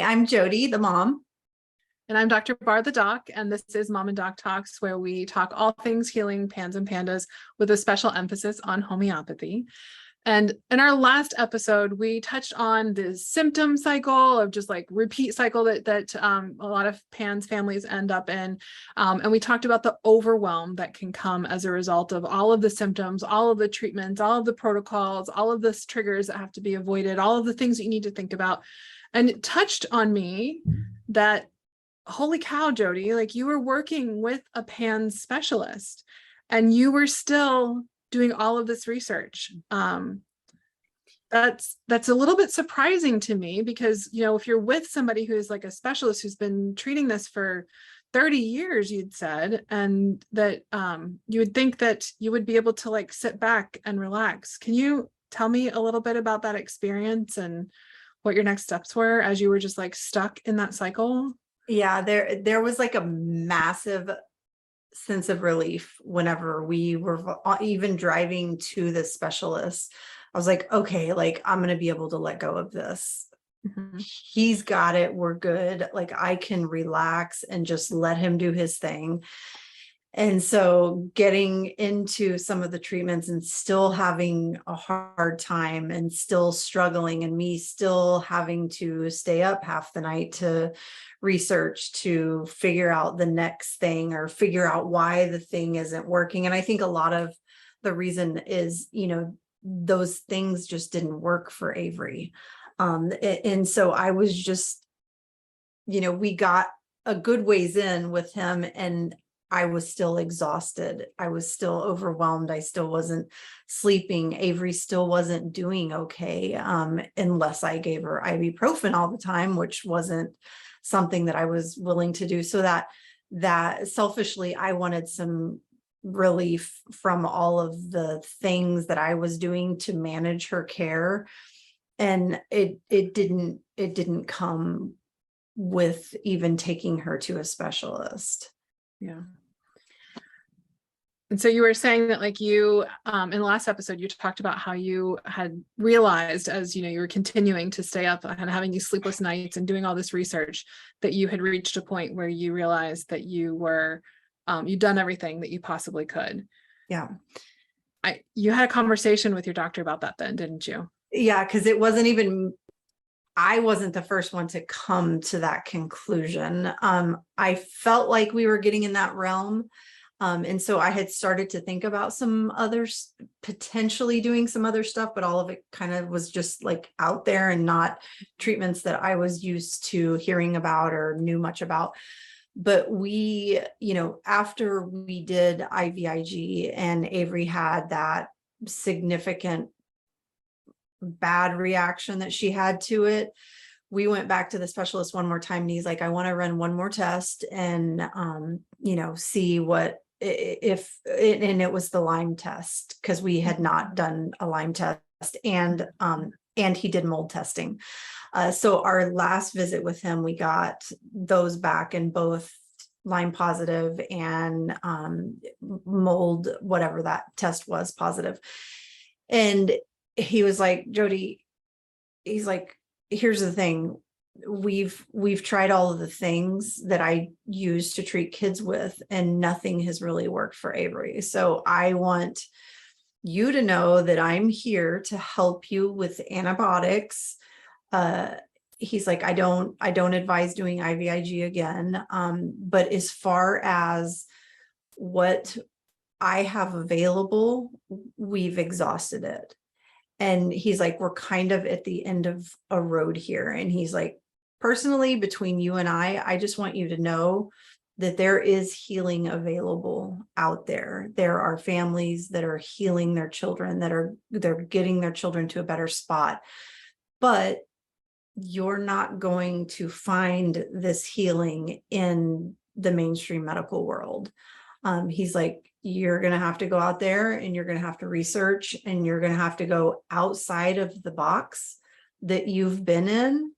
I'm Jody, the mom. And I'm Dr. Barr, the doc, and this is Mom and Doc Talks, where we talk all things healing pans and pandas with a special emphasis on homeopathy. And in our last episode, we touched on the symptom cycle of just like repeat cycle that a lot of pans families end up in. And we talked about the overwhelm that can come as a result of all of the symptoms, all of the treatments, all of the protocols, all of the triggers that have to be avoided, all of the things that you need to think about. And it touched on me that, holy cow, Jody, like you were working with a PANS specialist and you were still doing all of this research. That's a little bit surprising to me because, you know, if you're with somebody who is like a specialist who's been treating this for 30 years, you'd said, and that you would think that you would be able to like sit back and relax. Can you tell me a little bit about that experience and what your next steps were as you were just like stuck in that cycle? Yeah, there was like a massive sense of relief whenever we were even driving to the specialist. I was like, okay, like I'm going to be able to let go of this. Mm-hmm. He's got it. We're good. Like I can relax and just let him do his thing. And so getting into some of the treatments and still having a hard time and still struggling and me still having to stay up half the night to research to figure out the next thing or figure out why the thing isn't working. And I think a lot of the reason is, you know, those things just didn't work for Avery. And so I was just, you know, we got a good ways in with him and I was still exhausted. I was still overwhelmed. I still wasn't sleeping. Avery still wasn't doing okay, unless I gave her ibuprofen all the time, which wasn't something that I was willing to do. So that selfishly, I wanted some relief from all of the things that I was doing to manage her care. And it didn't come with even taking her to a specialist. Yeah. And so you were saying that like you, in the last episode, you talked about how you had realized as, you know, you were continuing to stay up and having these sleepless nights and doing all this research that you had reached a point where you realized that you were, you'd done everything that you possibly could. Yeah. You had a conversation with your doctor about that then, didn't you? Yeah, because it wasn't even, I wasn't the first one to come to that conclusion. I felt like we were getting in that realm. And so I had started to think about some others, potentially doing some other stuff, but all of it kind of was just like out there and not treatments that I was used to hearing about or knew much about. But we, you know, after we did IVIG and Avery had that significant bad reaction that she had to it, we went back to the specialist one more time and he's like, I want to run one more test and, you know, see what, if, and it was the Lyme test because we had not done a Lyme test and he did mold testing. So our last visit with him, we got those back and both Lyme positive and mold, whatever that test was, positive. And he was like, Jody, he's like, here's the thing. We've tried all of the things that I use to treat kids with, and nothing has really worked for Avery. So I want you to know that I'm here to help you with antibiotics. He's like, I don't advise doing IVIG again. But as far as what I have available, we've exhausted it. And he's like, we're kind of at the end of a road here. And he's like, personally, between you and I just want you to know that there is healing available out there. There are families that are healing their children, they're getting their children to a better spot. But you're not going to find this healing in the mainstream medical world. He's like, you're going to have to go out there and you're going to have to research and you're going to have to go outside of the box that you've been in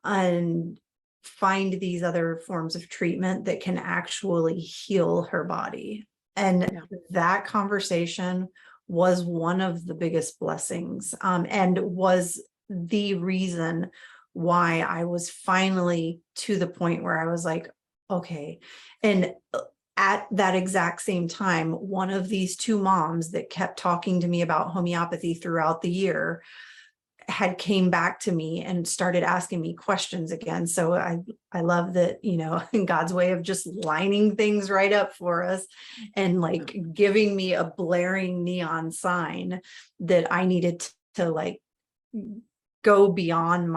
and find these other forms of treatment that can actually heal her body. And that conversation was one of the biggest blessings, and was the reason why I was finally to the point where I was like, okay. And at that exact same time, one of these two moms that kept talking to me about homeopathy throughout the year had came back to me and started asking me questions again. So I love that, you know, God's way of just lining things right up for us and like giving me a blaring neon sign that I needed to like go beyond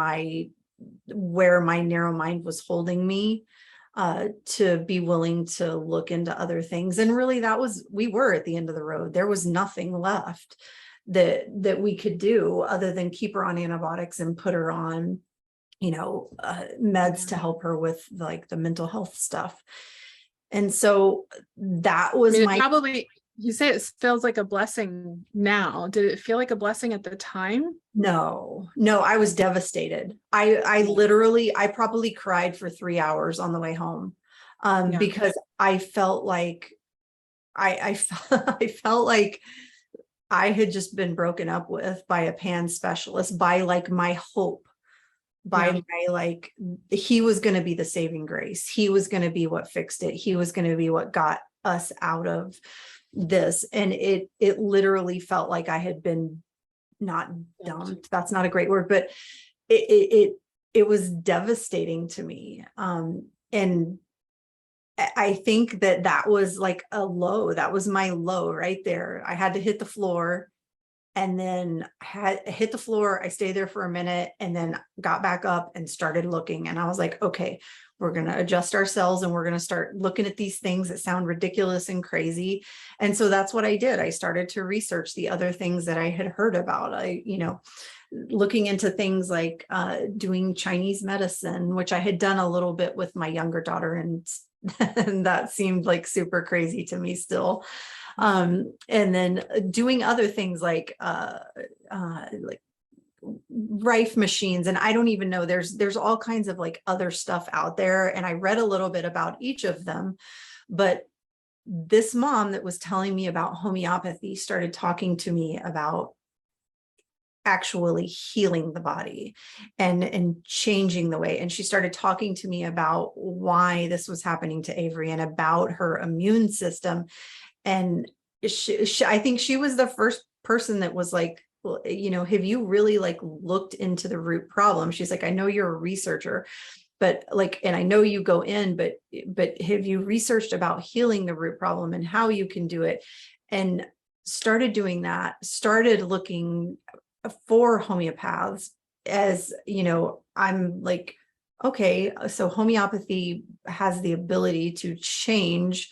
where my narrow mind was holding me, to be willing to look into other things. And really we were at the end of the road. There was nothing left that we could do other than keep her on antibiotics and put her on, you know, meds to help her with like the mental health stuff. And so that was it probably, you say it feels like a blessing now. Did it feel like a blessing at the time? No, I was devastated. I literally, I probably cried for 3 hours on the way home, because I felt like I felt like I had just been broken up with by a pan specialist, by like my hope, by my like, he was going to be the saving grace. He was going to be what fixed it. He was going to be what got us out of this. And it literally felt like I had been not dumped. That's not a great word, but it was devastating to me. And I think that was like a low. That was my low right there. I had to hit the floor, and then hit the floor. I stayed there for a minute and then got back up and started looking. And I was like, okay, we're going to adjust ourselves and we're going to start looking at these things that sound ridiculous and crazy. And so that's what I did. I started to research the other things that I had heard about. Looking into things like doing Chinese medicine, which I had done a little bit with my younger daughter, and that seemed like super crazy to me still. And then doing other things like rife machines. And I don't even know, there's all kinds of like other stuff out there. And I read a little bit about each of them, but this mom that was telling me about homeopathy started talking to me about actually healing the body and changing the way. And she started talking to me about why this was happening to Avery and about her immune system. And I think she was the first person that was like, you know, have you really like looked into the root problem? She's like, I know you're a researcher, but like, and I know you go in, but have you researched about healing the root problem and how you can do it? And started doing that, started looking for homeopaths. As you know, I'm like, okay, so homeopathy has the ability to change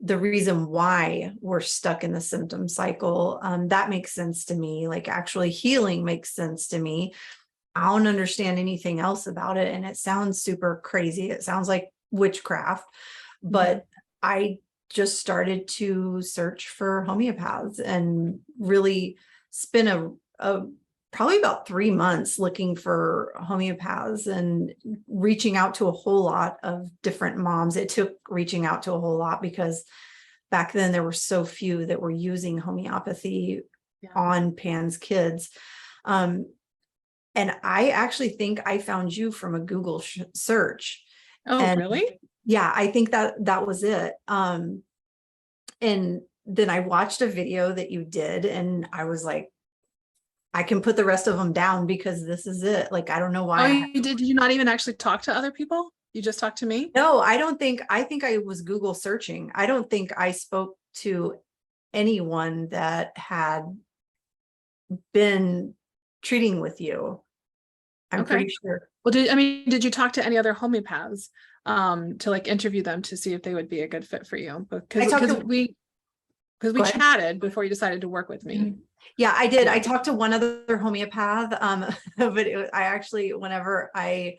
the reason why we're stuck in the symptom cycle. That makes sense to me. Like actually healing makes sense to me. I don't understand anything else about it. And it sounds super crazy. It sounds like witchcraft, but I just started to search for homeopaths and really spent a probably about 3 months looking for homeopaths and reaching out to a whole lot of different moms. It took reaching out to a whole lot because back then there were so few that were using homeopathy on Pan's kids. And I actually think I found you from a Google search. Oh, really? Yeah, I think that was it. And then I watched a video that you did and I was like, I can put the rest of them down because this is it. Like, I don't know why. Oh, you did? Did you not even actually talk to other people? You just talked to me? No, I think I was Google searching. I don't think I spoke to anyone that had been treating with you. I'm pretty sure. Well, did you talk to any other homeopaths to like interview them to see if they would be a good fit for you? Because we chatted before you decided to work with me. Yeah, I did. I talked to one other homeopath, but I actually, whenever I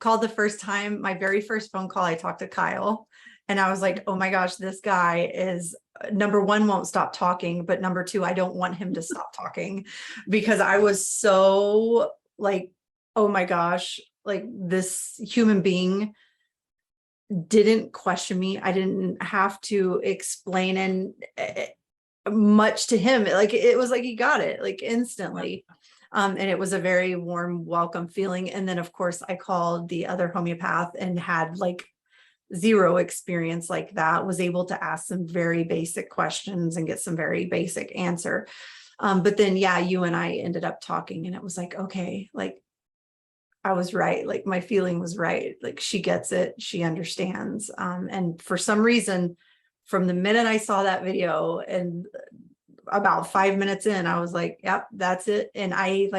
called the first time, my very first phone call, I talked to Kyle, and I was like, oh my gosh, this guy is number one, won't stop talking, but number two, I don't want him to stop talking, because I was so like, oh my gosh, like this human being didn't question me. I didn't have to explain and much to him. Like it was like he got it like instantly. And it was a very warm, welcome feeling. And then of course I called the other homeopath and had like zero experience like that, was able to ask some very basic questions and get some very basic answer. But then, yeah, you and I ended up talking and it was like, okay, like I was right. Like my feeling was right. Like she gets it. She understands. And for some reason, from the minute I saw that video and about 5 minutes in, I was like, yep, that's it. And I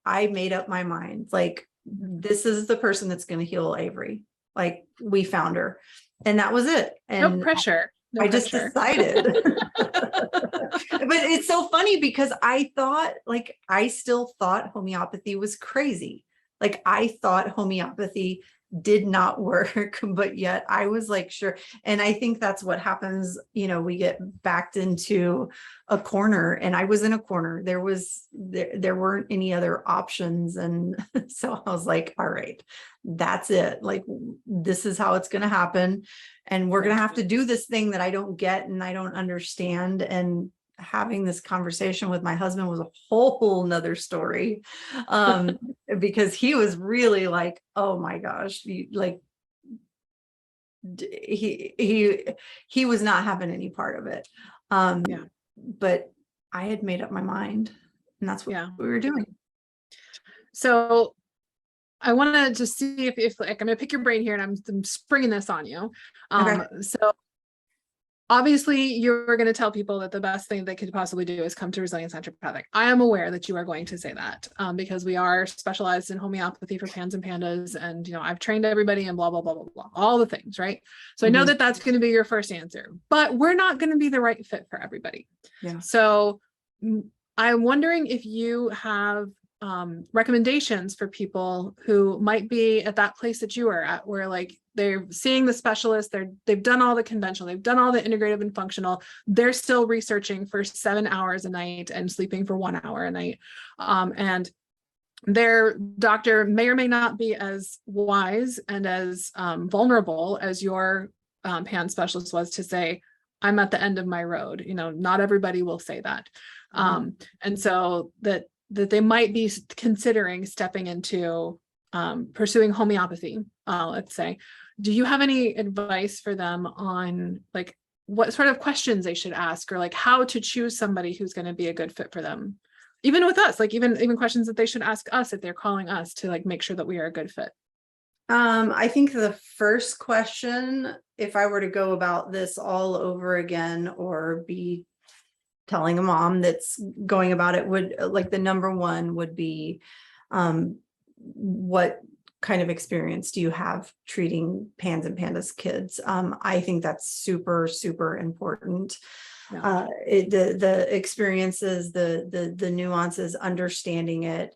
made up my mind. Like, this is the person that's going to heal Avery. Like we found her and that was it. No And pressure. No I just pressure. decided. But it's so funny because I still thought homeopathy was crazy. Like I thought homeopathy did not work, but yet I was like, sure. And I think that's what happens. We get backed into a corner, and I was in a corner. There weren't any other options. And so I was like, all right, that's it. Like, this is how it's going to happen. And we're going to have to do this thing that I don't get and I don't understand. And having this conversation with my husband was a whole nother story. Because he was really like, oh my gosh, he was not having any part of it. Yeah. But I had made up my mind, and that's what we were doing. So I want to just see if like, I'm going to pick your brain here, and I'm springing this on you. Okay. So obviously you're going to tell people that the best thing they could possibly do is come to Resilience Naturopathic. I am aware that you are going to say that, because we are specialized in homeopathy for pans and pandas. And, I've trained everybody and blah, blah, blah, blah, blah, all the things. Right. So I know that that's going to be your first answer, but we're not going to be the right fit for everybody. Yeah. So I'm wondering if you have recommendations for people who might be at that place that you are at, where like they're seeing the specialist, they've done all the conventional, they've done all the integrative and functional, they're still researching for 7 hours a night and sleeping for 1 hour a night. And their doctor may or may not be as wise and as vulnerable as your pan specialist was to say, I'm at the end of my road. Not everybody will say that. And so that they might be considering stepping into pursuing homeopathy, let's say. Do you have any advice for them on like what sort of questions they should ask, or like how to choose somebody who's going to be a good fit for them? Even with us, like even questions that they should ask us if they're calling us to like make sure that we are a good fit. I think the first question, if I were to go about this all over again or be telling a mom that's going about it, would like the number one would be, what kind of experience do you have treating pans and pandas kids? I think that's super, super important. Yeah. The experiences, the nuances, understanding it,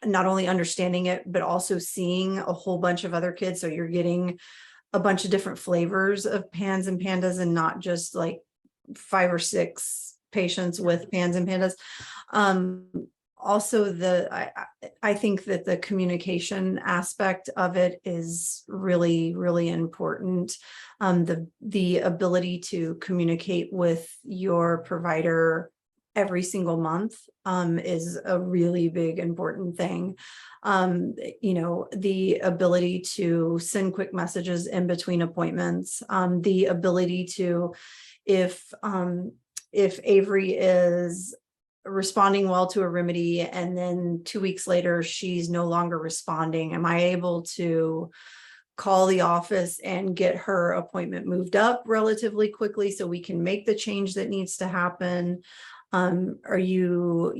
not only understanding it, but also seeing a whole bunch of other kids. So you're getting a bunch of different flavors of pans and pandas, and not just like 5 or 6 patients with pans and pandas. Also, I think that the communication aspect of it is really, really important. The ability to communicate with your provider every single month is a really big, important thing. The ability to send quick messages in between appointments, the ability to, if Avery is responding well to a remedy and then 2 weeks later she's no longer responding, am I able to call the office and get her appointment moved up relatively quickly so we can make the change that needs to happen? Are you,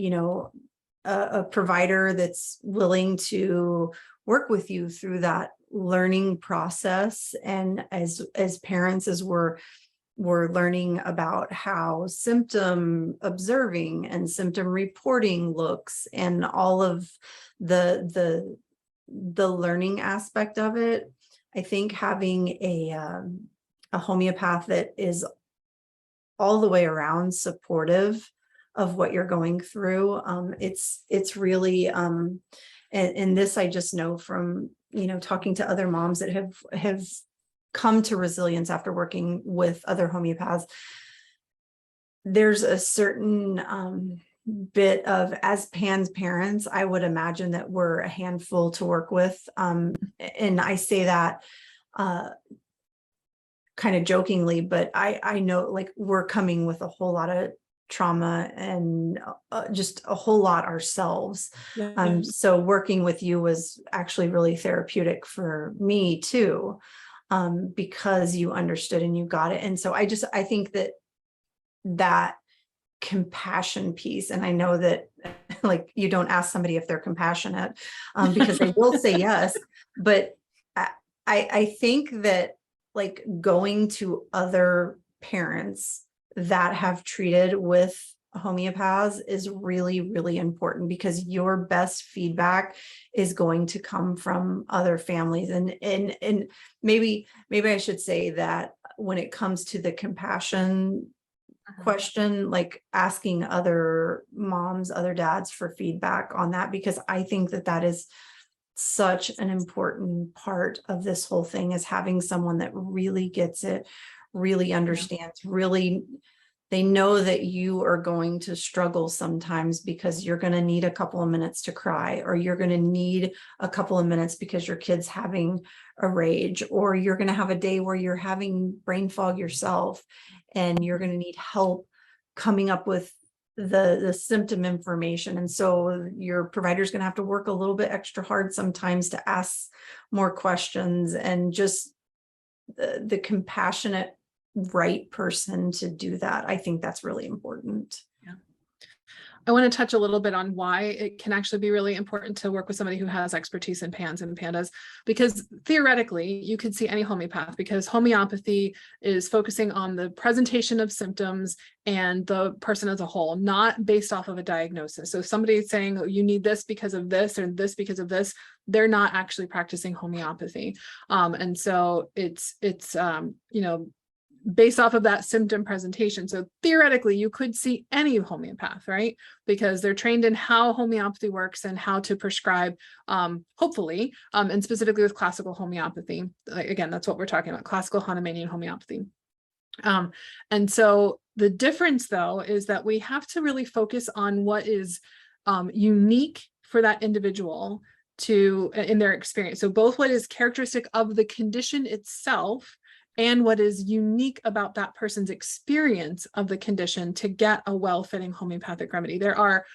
a provider that's willing to work with you through that learning process? And as parents, as we're learning about how symptom observing and symptom reporting looks, and all of the learning aspect of it, I think having a homeopath that is all the way around supportive of what you're going through, it's really, and this I just know from talking to other moms that have come to resilience after working with other homeopaths. There's a certain bit of, as Pan's parents, I would imagine that we're a handful to work with. And I say that kind of jokingly, but I know like we're coming with a whole lot of trauma and just a whole lot ourselves. Yeah. So working with you was actually really therapeutic for me too, because you understood and you got it. And so I think that compassion piece, and I know that like you don't ask somebody if they're compassionate, because they will say yes, but I think that like going to other parents that have treated with homeopaths is really, really important, because your best feedback is going to come from other families. And maybe I should say that when it comes to the compassion question, like asking other moms, other dads for feedback on that, because I think that is such an important part of this whole thing, is having someone that really gets it, really understands, really, they know that you are going to struggle sometimes because you're going to need a couple of minutes to cry, or you're going to need a couple of minutes because your kid's having a rage, or you're going to have a day where you're having brain fog yourself and you're going to need help coming up with the symptom information. And so your provider is going to have to work a little bit extra hard sometimes to ask more questions, and just the compassionate right person to do that. I think that's really important. I want to touch a little bit on why it can actually be really important to work with somebody who has expertise in PANS and PANDAS, because theoretically you could see any homeopath, because homeopathy is focusing on the presentation of symptoms and the person as a whole, not based off of a diagnosis. So if somebody is saying, oh, you need this because of this or this because of this, they're not actually practicing homeopathy. And so it's you know, based off of that symptom presentation. So theoretically, you could see any homeopath, right? Because they're trained in how homeopathy works and how to prescribe, hopefully, and specifically with classical homeopathy. Again, that's what we're talking about, classical Hahnemannian homeopathy. And so the difference, though, is that we have to really focus on what is unique for that individual in their experience. So both what is characteristic of the condition itself and what is unique about that person's experience of the condition to get a well-fitting homeopathic remedy. There are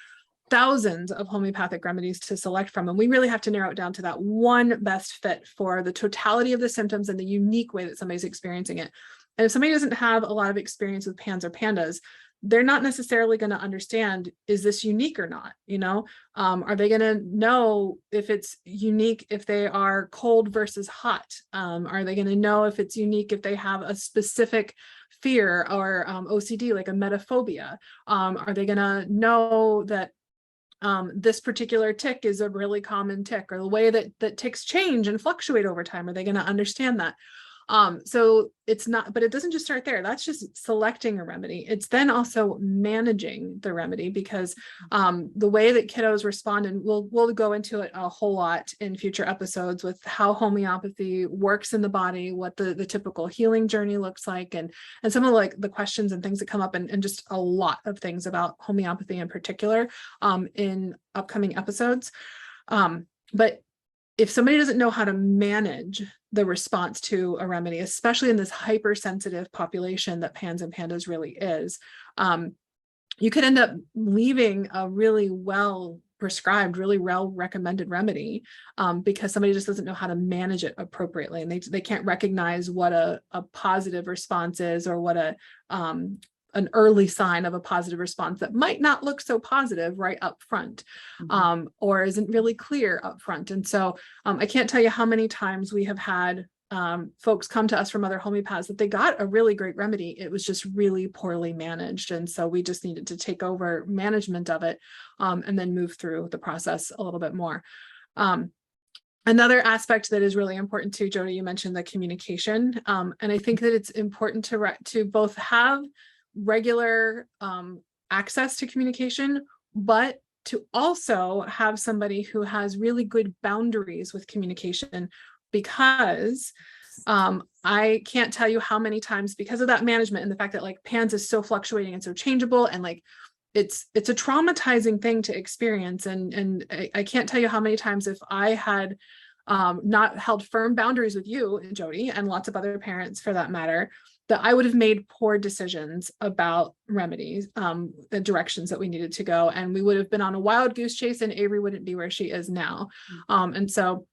thousands of homeopathic remedies to select from, and we really have to narrow it down to that one best fit for the totality of the symptoms and the unique way that somebody's experiencing it. And if somebody doesn't have a lot of experience with PANS or PANDAS, they're not necessarily going to understand, is this unique or not? You know, are they going to know if it's unique if they are cold versus hot? Are they going to know if it's unique if they have a specific fear or OCD, like a metaphobia? Are they going to know that this particular tick is a really common tick, or the way that ticks change and fluctuate over time? Are they going to understand that? So it's not, but it doesn't just start there. That's just selecting a remedy. It's then also managing the remedy, because the way that kiddos respond, and we'll go into it a whole lot in future episodes with how homeopathy works in the body, what the typical healing journey looks like, and some of like the questions and things that come up, and just a lot of things about homeopathy in particular in upcoming episodes. But if somebody doesn't know how to manage the response to a remedy, especially in this hypersensitive population that PANS and PANDAS really is, you could end up leaving a really well prescribed, really well recommended remedy because somebody just doesn't know how to manage it appropriately, and they can't recognize what a positive response is, or what an early sign of a positive response that might not look so positive right up front, or isn't really clear up front. And so I can't tell you how many times we have had folks come to us from other homeopaths that they got a really great remedy. It was just really poorly managed. And so we just needed to take over management of it and then move through the process a little bit more. Another aspect that is really important too, Jody, you mentioned the communication. And I think that it's important to both have regular access to communication, but to also have somebody who has really good boundaries with communication, because I can't tell you how many times, because of that management and the fact that like PANS is so fluctuating and so changeable, and like it's a traumatizing thing to experience. And I can't tell you how many times if I had not held firm boundaries with you, Jody, and lots of other parents for that matter, that I would have made poor decisions about remedies, the directions that we needed to go. And we would have been on a wild goose chase, and Avery wouldn't be where she is now. And so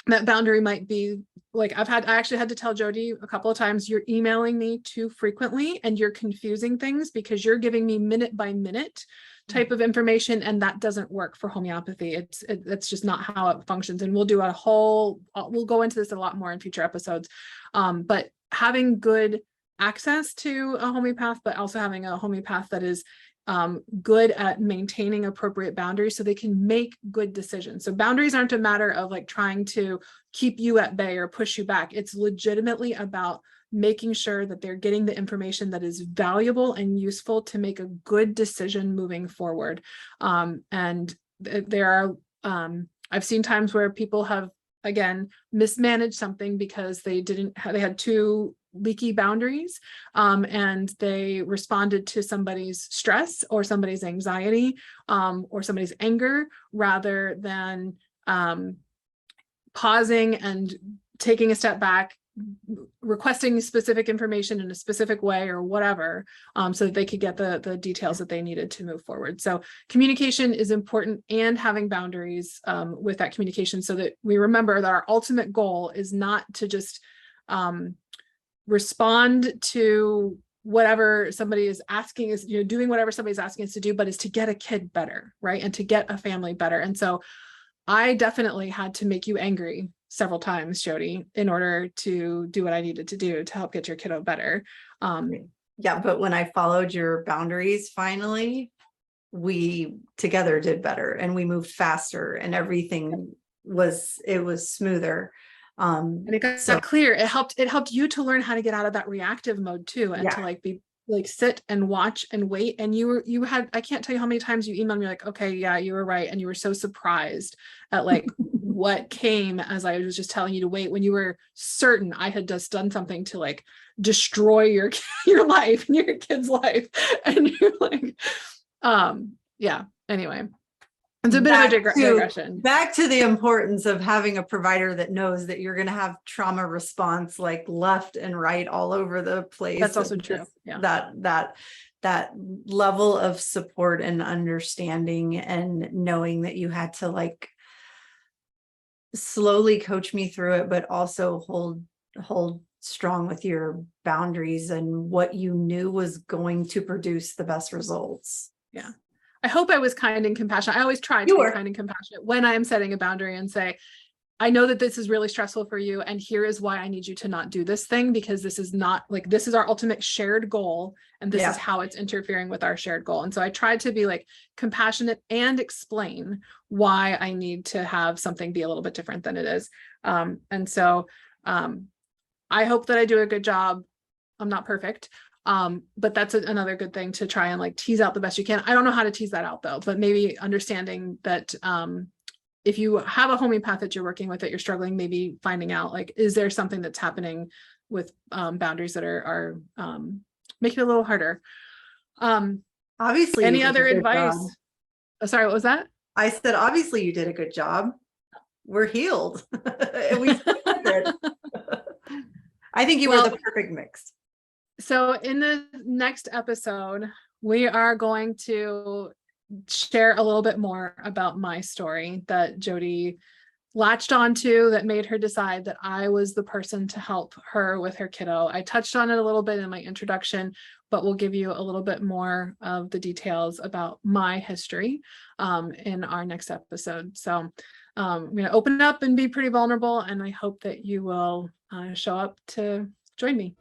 that boundary might be like, I actually had to tell Jody a couple of times, you're emailing me too frequently and you're confusing things because you're giving me minute by minute type of information, and that doesn't work for homeopathy. It's just not how it functions. And we'll go into this a lot more in future episodes. But having good access to a homeopath, but also having a homeopath that is good at maintaining appropriate boundaries so they can make good decisions. So boundaries aren't a matter of like trying to keep you at bay or push you back. It's legitimately about making sure that they're getting the information that is valuable and useful to make a good decision moving forward. And there are, I've seen times where people have, again, mismanaged something because they had too leaky boundaries, and they responded to somebody's stress or somebody's anxiety, or somebody's anger, rather than pausing and taking a step back, requesting specific information in a specific way or whatever, so that they could get the details that they needed to move forward. So communication is important, and having boundaries with that communication, so that we remember that our ultimate goal is not to just respond to whatever somebody is asking, is, doing whatever somebody's asking us to do, but is to get a kid better, right? And to get a family better. And so I definitely had to make you angry several times, Jody, in order to do what I needed to do to help get your kiddo better. Yeah, but when I followed your boundaries, finally, we together did better, and we moved faster, and everything was smoother. And it got clear. It helped you to learn how to get out of that reactive mode too, and to like be like sit and watch and wait. And you had, I can't tell you how many times you emailed me like, okay, yeah, you were right. And you were so surprised at like what came as I was just telling you to wait, when you were certain I had just done something to like destroy your life and your kid's life. And you're like, yeah, anyway. It's a bit of a digression. Back to the importance of having a provider that knows that you're going to have trauma response like left and right all over the place. That's also true. Yeah. That level of support and understanding, and knowing that you had to like slowly coach me through it, but also hold strong with your boundaries and what you knew was going to produce the best results. Yeah. I hope I was kind and compassionate. I always try to be kind and compassionate when I am setting a boundary and say, I know that this is really stressful for you, and here is why I need you to not do this thing, because this is not like, this is our ultimate shared goal, and this is how it's interfering with our shared goal. And so I tried to be like compassionate and explain why I need to have something be a little bit different than it is. And so I hope that I do a good job. I'm not perfect. But that's another good thing to try and like tease out the best you can. I don't know how to tease that out though, but maybe understanding that if you have a homeopath that you're working with that you're struggling, maybe finding out like, is there something that's happening with boundaries that are making it a little harder? Obviously, any other advice? Oh, sorry, what was that? I said, obviously you did a good job. We're healed. We did. I think you were the perfect mix. So in the next episode, we are going to share a little bit more about my story that Jody latched onto, that made her decide that I was the person to help her with her kiddo. I touched on it a little bit in my introduction, but we'll give you a little bit more of the details about my history in our next episode. So I'm going to open up and be pretty vulnerable, and I hope that you will show up to join me.